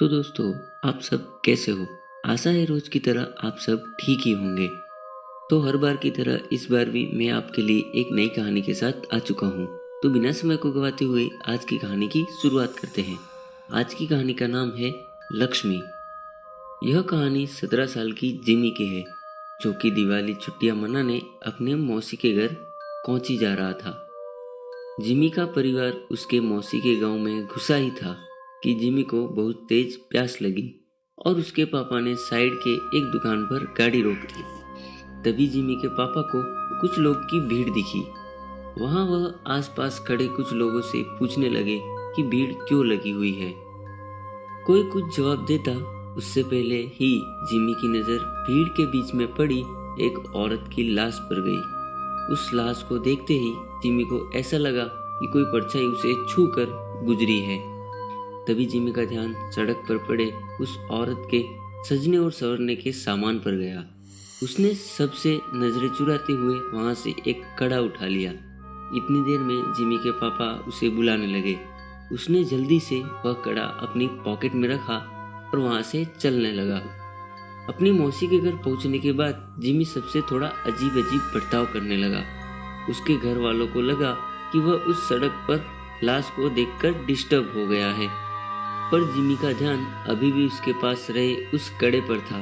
तो दोस्तों, आप सब कैसे हो? आशा है रोज की तरह आप सब ठीक ही होंगे। तो हर बार की तरह इस बार भी मैं आपके लिए एक नई कहानी के साथ आ चुका हूँ। तो बिना समय को गवाते हुए आज की कहानी की शुरुआत करते हैं। आज की कहानी का नाम है लक्ष्मी। यह कहानी 17 साल की जिमी की है, जो कि दिवाली छुट्टियां मनाने अपने मौसी के घर कोची जा रहा था। जिमी का परिवार उसके मौसी के गांव में घुसा ही था कि जिमी को बहुत तेज प्यास लगी और उसके पापा ने साइड के एक दुकान पर गाड़ी रोक दी। तभी जिमी के पापा को कुछ लोग की भीड़ दिखी। वहां वह आसपास खड़े कुछ लोगों से पूछने लगे कि भीड़ क्यों लगी हुई है। कोई कुछ जवाब देता उससे पहले ही जिमी की नजर भीड़ के बीच में पड़ी एक औरत की लाश पर गई। उस लाश को देखते ही जिमी को ऐसा लगा कि कोई परछाई उसे छू कर गुजरी है। तभी जिमी का ध्यान सड़क पर पड़े उस औरत के सजने और संवरने के सामान पर गया। उसने सबसे नजरें चुराते हुए वहां से एक कड़ा उठा लिया। इतनी देर में जिमी के पापा उसे बुलाने लगे। उसने जल्दी से वह कड़ा अपनी पॉकेट में रखा और वहां से चलने लगा। अपनी मौसी के घर पहुंचने के बाद जिमी सबसे थोड़ा अजीब अजीब बर्ताव करने लगा। उसके घर वालों को लगा कि वह उस सड़क पर लाश को देखकर डिस्टर्ब हो गया है, पर जिमी का ध्यान अभी भी उसके पास रहे उस कड़े पर था।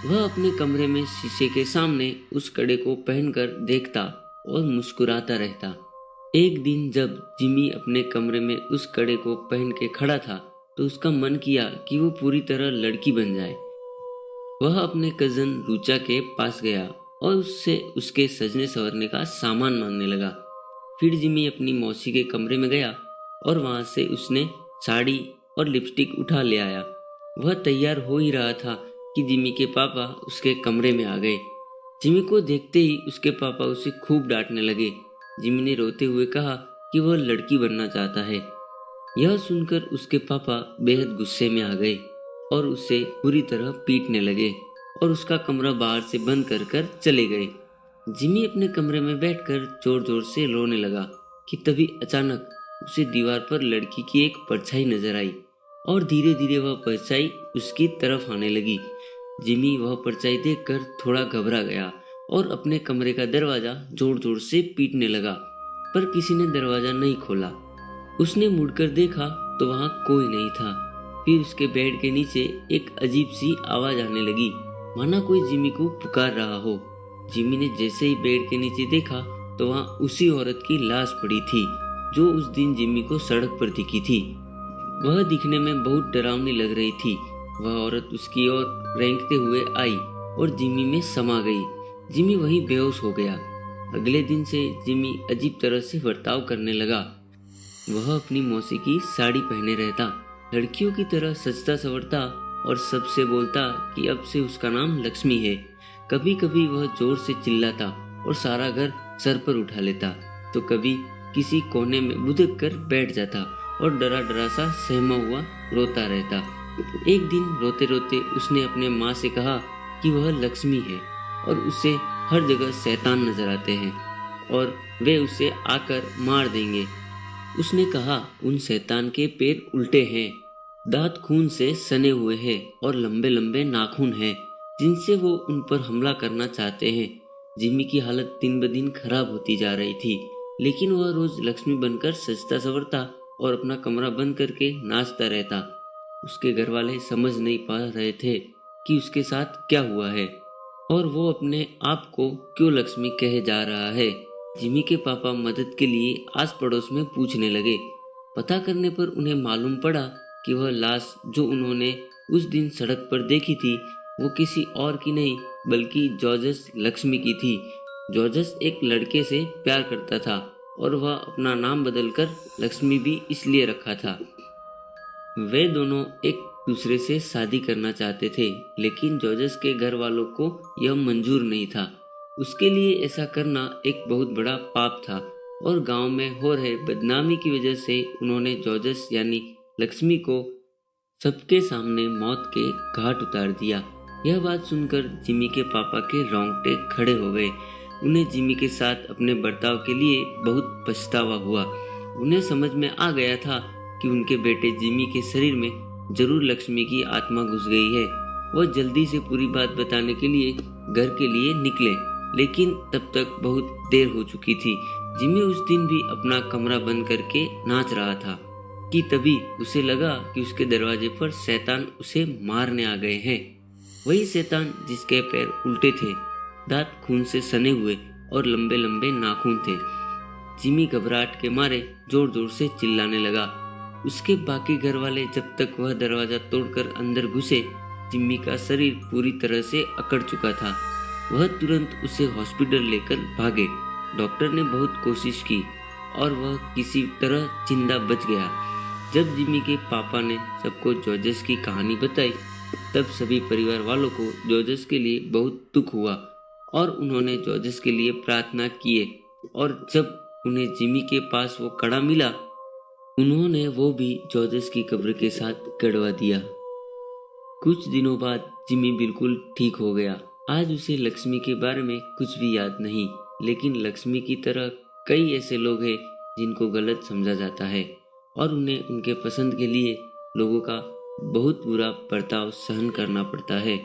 वह अपने कमरे में शीशे के सामने उस कड़े को पहनकर देखता और मुस्कुराता रहता। एक दिन जब जिमी अपने कमरे में उस कड़े को पहन के खड़ा था, तो उसका मन किया कि वो पूरी तरह लड़की बन जाए। वह अपने कजन रुचा के पास गया और उससे उसके सजने संवरने का सामान मांगने लगा। फिर जिमी अपनी मौसी के कमरे में गया और वहां से उसने साड़ी और लिपस्टिक उठा ले आया। वह तैयार हो ही रहा था कि जिमी के पापा उसके कमरे में आ गए। जिमी को देखते ही उसके पापा उसे खूब डांटने लगे। जिमी ने रोते हुए कहा कि वह लड़की बनना चाहता है। यह सुनकर उसके पापा बेहद गुस्से में आ गए और उसे बुरी तरह पीटने लगे और उसका कमरा बाहर से बंद कर कर चले गए। जिमी अपने कमरे में बैठकर जोर जोर से रोने लगा कि तभी अचानक उसे दीवार पर लड़की की एक परछाई नजर आई और धीरे धीरे वह परछाई उसकी तरफ आने लगी। जिमी वह परछाई देखकर थोड़ा घबरा गया और अपने कमरे का दरवाजा जोर जोर से पीटने लगा, पर किसी ने दरवाजा नहीं खोला। उसने मुड़कर देखा तो वहां कोई नहीं था। फिर उसके बेड के नीचे एक अजीब सी आवाज आने लगी, माना कोई जिमी को पुकार रहा हो। जिमी ने जैसे ही बेड के नीचे देखा तो वहां उसी औरत की लाश पड़ी थी जो उस दिन जिमी को सड़क पर दिखी थी। वह दिखने में बहुत डरावनी लग रही थी। वह औरत उसकी ओर रेंगते हुए आई और जिमी में समा गई। जिमी वहीं बेहोश हो गया। अगले दिन से जिमी अजीब तरह से बर्ताव करने लगा। वह अपनी मौसी की साड़ी पहने रहता, लड़कियों की तरह सजता संवरता और सबसे बोलता कि अब से उसका नाम लक्ष्मी है। कभी कभी वह जोर से चिल्लाता और सारा घर सर पर उठा लेता, तो कभी किसी कोने में बुदक कर बैठ जाता और डरा डरा सा सहमा हुआ रोता रहता। एक दिन रोते रोते उसने अपने माँ से कहा कि वह लक्ष्मी है और उसे हर जगह शैतान नजर आते हैं और वे उसे आकर मार देंगे। उसने कहा उन शैतान के पैर उल्टे हैं, दांत खून से सने हुए हैं और लंबे लंबे नाखून हैं जिनसे वो उन पर हमला करना चाहते हैं। जिमी की हालत दिन ब दिन खराब होती जा रही थी, लेकिन वह रोज लक्ष्मी बनकर सजता संवरता और अपना कमरा बंद करके नाचता रहता। उसके घर वाले समझ नहीं पा रहे थे कि उसके साथ क्या हुआ है और वो अपने आप को क्यों लक्ष्मी कहे जा रहा है। जिमी के पापा मदद के लिए आस पड़ोस में पूछने लगे। पता करने पर उन्हें मालूम पड़ा कि वह लाश जो उन्होंने उस दिन सड़क पर देखी थी वो किसी और की नहीं बल्कि जॉर्जस लक्ष्मी की थी। जॉर्जस एक लड़के से प्यार करता था और वह अपना नाम बदलकर लक्ष्मी भी इसलिए रखा था। वे दोनों एक दूसरे से शादी करना चाहते थे, लेकिन जॉर्जस के घर वालों को यह मंजूर नहीं था। उसके लिए ऐसा करना एक बहुत बड़ा पाप था और गांव में हो रहे बदनामी की वजह से उन्होंने जॉर्जस यानी लक्ष्मी को सबके सामने मौत के घाट उतार दिया। यह बात सुनकर जिमी के पापा के रोंगटे खड़े हो गए। उन्हें जिमी के साथ अपने बर्ताव के लिए बहुत पछतावा हुआ। उन्हें समझ में आ गया था कि उनके बेटे जिमी के शरीर में जरूर लक्ष्मी की आत्मा घुस गई है। वह जल्दी से पूरी बात बताने के लिए घर के लिए निकले, लेकिन तब तक बहुत देर हो चुकी थी। जिमी उस दिन भी अपना कमरा बंद करके नाच रहा था कि तभी उसे लगा कि उसके दरवाजे पर शैतान उसे मारने आ गए हैं। वही शैतान जिसके पैर उल्टे थे, दांत खून से सने हुए और लंबे लंबे नाखून थे। जिमी घबराहट के मारे जोर जोर से चिल्लाने लगा। उसके बाकी घर वाले जब तक वह दरवाजा तोड़कर अंदर घुसे, जिम्मी का शरीर पूरी तरह से अकड़ चुका था। वह तुरंत उसे हॉस्पिटल लेकर भागे। डॉक्टर ने बहुत कोशिश की और वह किसी तरह जिंदा बच गया। जब जिमी के पापा ने सबको जॉर्जेस की कहानी बताई, तब सभी परिवार वालों को जॉर्जेस के लिए बहुत दुख हुआ और उन्होंने जॉर्जेस के लिए प्रार्थना किए। और जब उन्हें जिमी के पास वो कड़ा मिला, उन्होंने वो भी जॉर्जेस की कब्र के साथ गड़वा दिया। कुछ दिनों बाद जिमी बिल्कुल ठीक हो गया। आज उसे लक्ष्मी के बारे में कुछ भी याद नहीं, लेकिन लक्ष्मी की तरह कई ऐसे लोग हैं जिनको गलत समझा जाता है और उन्हें उनके पसंद के लिए लोगों का बहुत बुरा बर्ताव सहन करना पड़ता है।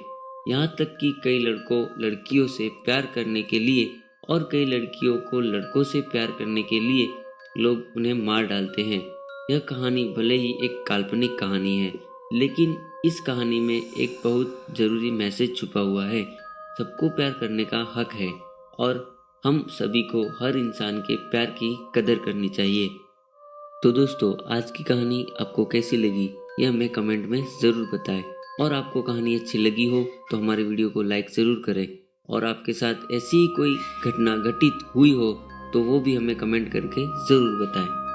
यहाँ तक कि कई लड़कों लड़कियों से प्यार करने के लिए और कई लड़कियों को लड़कों से प्यार करने के लिए लोग उन्हें मार डालते हैं। यह कहानी भले ही एक काल्पनिक कहानी है, लेकिन इस कहानी में एक बहुत जरूरी मैसेज छुपा हुआ है। सबको प्यार करने का हक है और हम सभी को हर इंसान के प्यार की कदर करनी चाहिए। तो दोस्तों, आज की कहानी आपको कैसी लगी यह हमें कमेंट में ज़रूर बताएं। और आपको कहानी अच्छी लगी हो तो हमारे वीडियो को लाइक ज़रूर करें, और आपके साथ ऐसी ही कोई घटना घटित हुई हो तो वो भी हमें कमेंट करके ज़रूर बताएं।